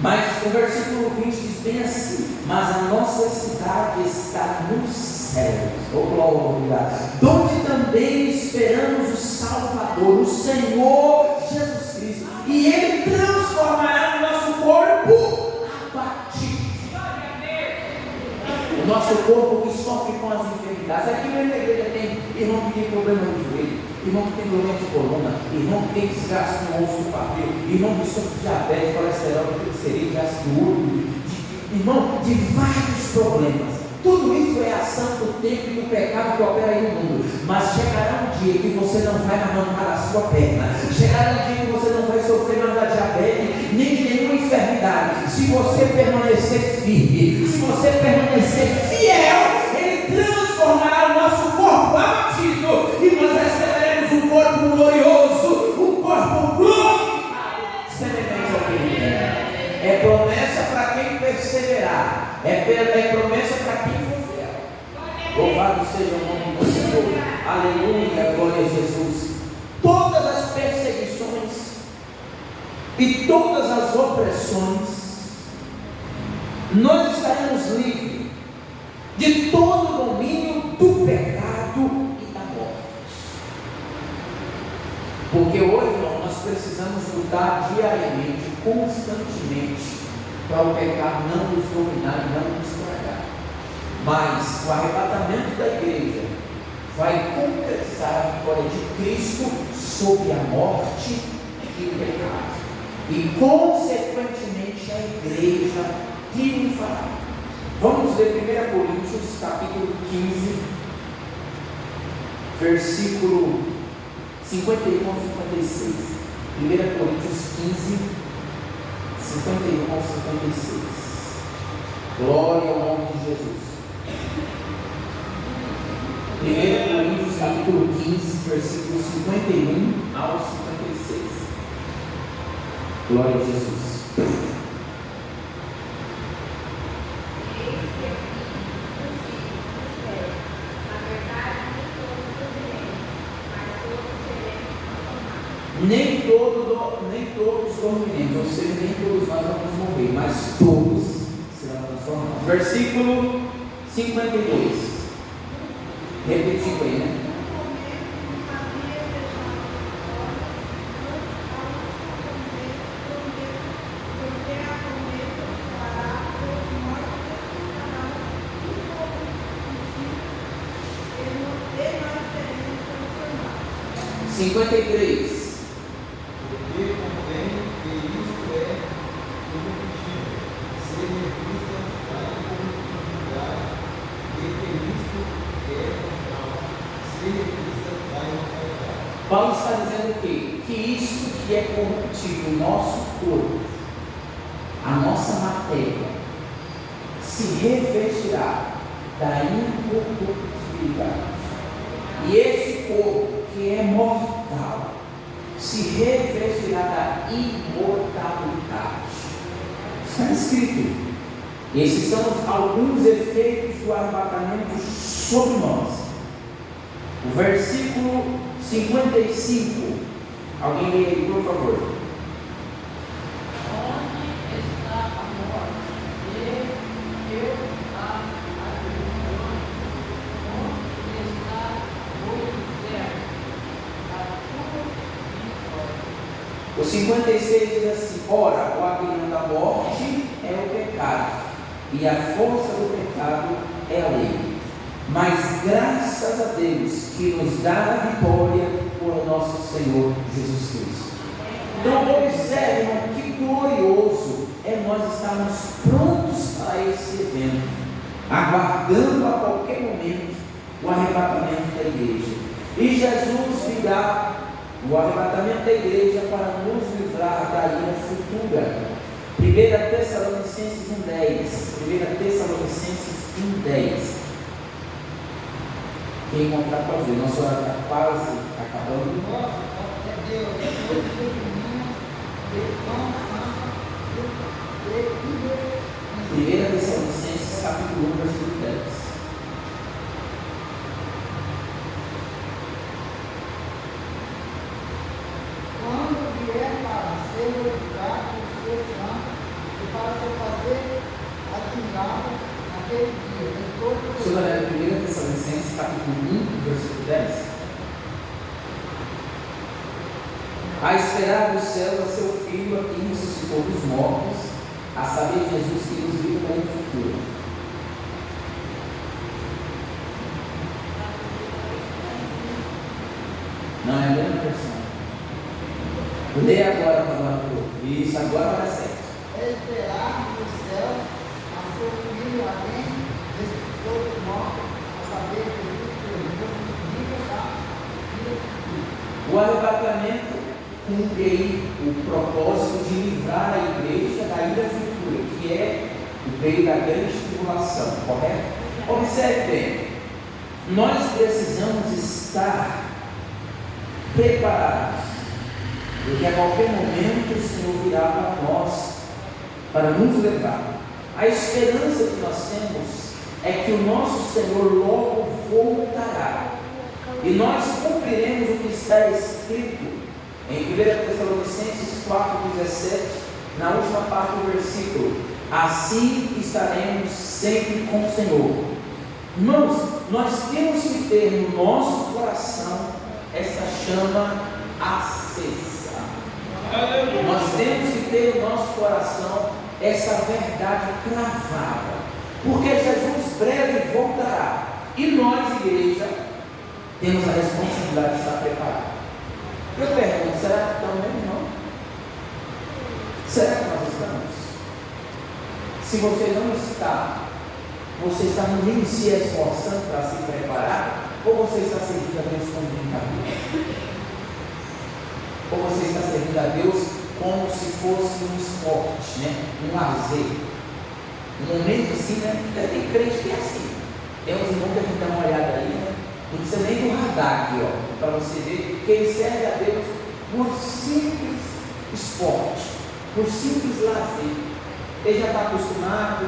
A: Mas o versículo 20 diz bem assim: mas a nossa cidade está nos céus, glória, donde também esperamos o Salvador, o Senhor Jesus Cristo, e Ele transformará o nosso corpo abatido, o nosso corpo que sofre com as enfermidades. Aqui na igreja tem irmão que tem problema no joelho, irmão que tem problema de coluna, irmão que tem desgaste no osso do papel, irmão que sofre de diabetes, colesterol, triglicerídeos, ácido úrico, irmão, de vários problemas. Tudo isso é ação do tempo e do pecado que opera aí no mundo. Mas chegará um dia que você não vai arrancar a sua perna. Chegará um dia que você não vai sofrer mais da diabetes, nem de nenhuma enfermidade. Se você permanecer firme, se você permanecer fiel, Ele transformará o nosso corpo abatido e nós receberemos um corpo glorioso, um corpo glorificado, semelhante ao que Ele tem. É promessa para quem perseverar, é promessa para quem for fiel. Louvado seja o nome do Senhor. Aleluia, glória a Jesus. Todas as perseguições e todas as opressões, nós estaremos livres de todo o domínio do pecado e da morte. Porque hoje nós precisamos lutar diariamente, constantemente, para o pecado não nos dominar e não nos estragar. Mas o arrebatamento da igreja vai concretizar a vitória de Cristo sobre a morte e o pecado. E consequentemente a igreja triunfará. Vamos ler 1 Coríntios capítulo 15, versículo 51 ao 56. 1 Coríntios 15, 51 ao 56. Glória ao nome de Jesus. 1 Coríntios capítulo 15, versículo 51 ao 56. Glória a Jesus. Nem todos dormiremos, ou seja, nem todos nós vamos morrer, mas todos serão transformados. Versículo 52. Repetindo aí, né? Cinquenta e três.
D: Porque convém que isto é corruptível, ser revista da incorruptibilidade, e que isto é mortal, ser revista da imortalidade.
A: Paulo está dizendo o quê? Que isso que é corruptível, o nosso corpo, a nossa matéria, se revestirá da incorruptibilidade. E esse corpo que é mortal se revestirá da imortalidade. Está escrito. Esses são alguns efeitos do arrebatamento sobre nós. O versículo 55. Alguém lê aí, por favor.
B: Onde está a morte? Eu a aprisiono. Onde está o inferno? A tua vitória.
A: O 56 diz assim: ora, o aguilhão da morte é o pecado, e a força do pecado é a lei. Mas graças a Deus que nos dá a vitória por nosso Senhor Jesus Cristo. Então observam que glorioso é nós estarmos prontos para esse evento, aguardando a qualquer momento o arrebatamento da igreja. E Jesus virá o arrebatamento da igreja para nos livrar da ira futura. 1 Tessalonicenses 1,10. 1 Tessalonicenses 1,10. Quem encontrar pode ver, nossa hora está quase acabando.
D: Nossa, é Deus,
A: Primeira Tessalonicenses capítulo 1, versículo 10.
E: Quando vier para ser glorificado o seu santo e para se fazer admirado naquele dia de todo o
A: Deixa eu ler 1 Tessalonicenses capítulo 1, versículo 10. A esperar dos céus a seu Filho, a quem ressuscitou dos mortos, a saber Jesus que nos vive para o futuro. Não é a mesma versão. Lê agora para nós. Isso, agora vai certo.
E: esperar dos céus a seu Filho, a quem ressuscitou dos mortos, a saber Jesus que nos vive para o futuro.
A: O arrebatamento cumpre o propósito de livrar a igreja da ira futura, que é o período da grande tribulação, correto? Observe bem, nós precisamos estar preparados, porque a qualquer momento o Senhor virá para nós, para nos levar. a esperança que nós temos é que o nosso Senhor logo voltará. E nós cumpriremos o que está escrito em 1 Tessalonicenses 4,17, na última parte do versículo: assim estaremos sempre com o Senhor. Irmãos, nós temos que ter no nosso coração essa chama acesa. Nós temos que ter no nosso coração essa verdade cravada, porque Jesus breve voltará, e nós, igreja, temos a responsabilidade de estar preparados. Eu pergunto, será que estamos mesmo, não? Será que nós estamos? Se você não está, você está no mínimo se esforçando para se preparar, ou você está servindo a Deus como brincadeira? Ou você está servindo a Deus como se fosse um esporte, né? Um lazer, um momento assim, né? Tem crente que é assim. Tem uns irmãos que a gente dá uma olhada aí, né? Não precisa nem do radar aqui, ó, para você ver que ele serve a Deus por simples esporte, por simples lazer. Ele já está acostumado,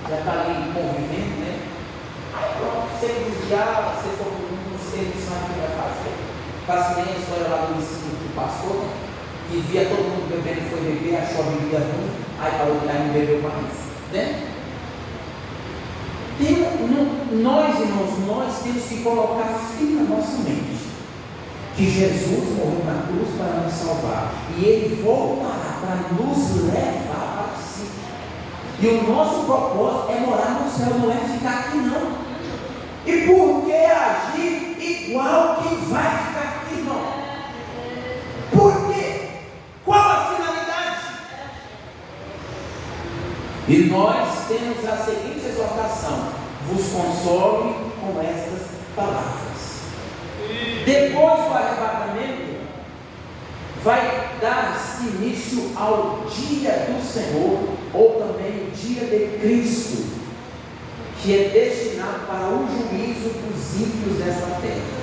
A: já está ali convivendo, né? Aí pronto, se ele desviar, você for não sei, ele sabe o que vai fazer. Faz que nem a história lá do ensino do pastor, né? Que via todo mundo bebendo, foi beber, achou a bebida ruim, aí parou de lá e não bebeu mais, né? Nós, irmãos, nós temos que colocar fim na nossa mente que Jesus morreu na cruz para nos salvar, e Ele voltará para nos levar para si. E o nosso propósito é morar no céu, não é ficar aqui não. E por que agir igual que vai ficar aqui, irmão? Por quê? Qual a finalidade? E nós temos a seguinte exortação: vos console com estas palavras. Depois do arrebatamento, vai dar-se início ao dia do Senhor, ou também o dia de Cristo, que é destinado para o juízo dos ímpios desta terra.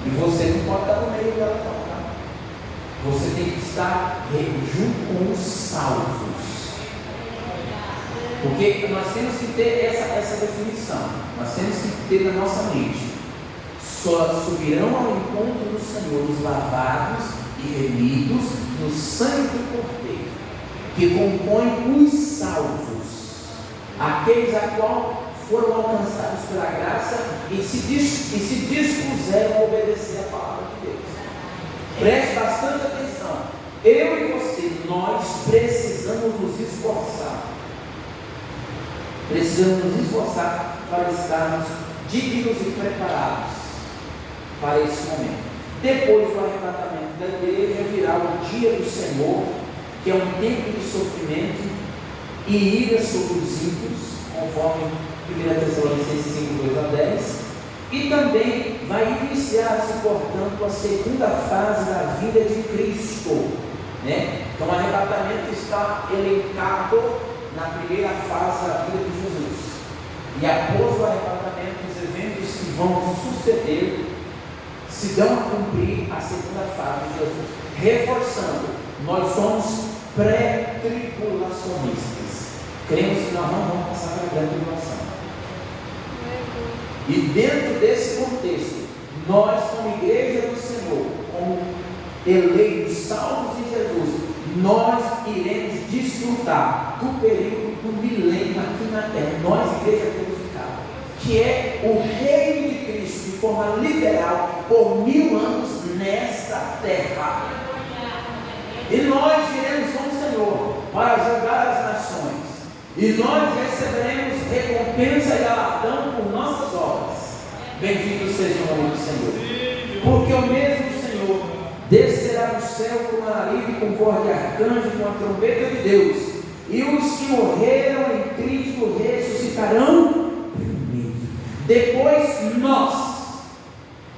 A: E você não pode estar no meio dela, não, tá? Você tem que estar junto com os salvos. Porque nós temos que ter essa definição, nós temos que ter na nossa mente: só subirão ao encontro do Senhor os lavados e remidos no sangue do Cordeiro, que compõem os salvos, aqueles a qual foram alcançados pela graça e se dispuseram a obedecer a palavra de Deus. Preste bastante atenção. Eu e você, nós precisamos nos esforçar. Precisamos nos esforçar para estarmos dignos e preparados para esse momento. Depois do arrebatamento da igreja, virá o dia do Senhor, que é um tempo de sofrimento e ira sobre os ímpios, conforme 1 Tessalonicenses 5:2-10, e também vai iniciar-se, portanto, a segunda fase da vida de Cristo, né? Então, o arrebatamento está elencado na primeira fase da vida de Jesus, e após o arrebatamento, os eventos que vão suceder se dão a cumprir a segunda fase de Jesus. Reforçando, nós somos pré-tribulacionistas. Cremos que nós não vamos passar pela grande tribulação. E dentro desse contexto, nós, como igreja do Senhor, como eleitos, salvos em Jesus, nós iremos desfrutar do período do milênio aqui na terra. Nós, igreja glorificada, que é o reino de Cristo de forma literal por 1000 anos nesta terra. E nós iremos com o Senhor para julgar as nações, e nós receberemos recompensa e galardão por nossas obras. Bendito seja o nome do Senhor, porque o mesmo Senhor descerá do céu com alarido, com voz de arcanjo, com a trombeta de Deus, e os que morreram em Cristo ressuscitarão primeiro. Depois nós,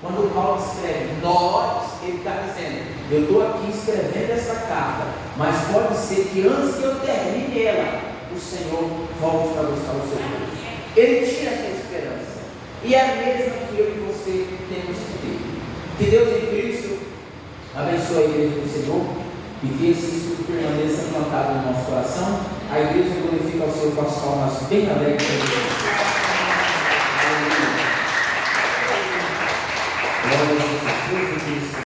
A: quando Paulo escreve nós, ele está dizendo: eu estou aqui escrevendo essa carta, mas pode ser que antes que eu termine ela, o Senhor volte para buscar o seu povo. Ele tinha essa esperança, e é a mesma que eu e você temos que ter. Que Deus em Cristo abençoe a igreja do Senhor, e que esse permaneça implantado no nosso coração. A igreja glorifica ao Senhor com as palmas bem alegres. Glória a Jesus.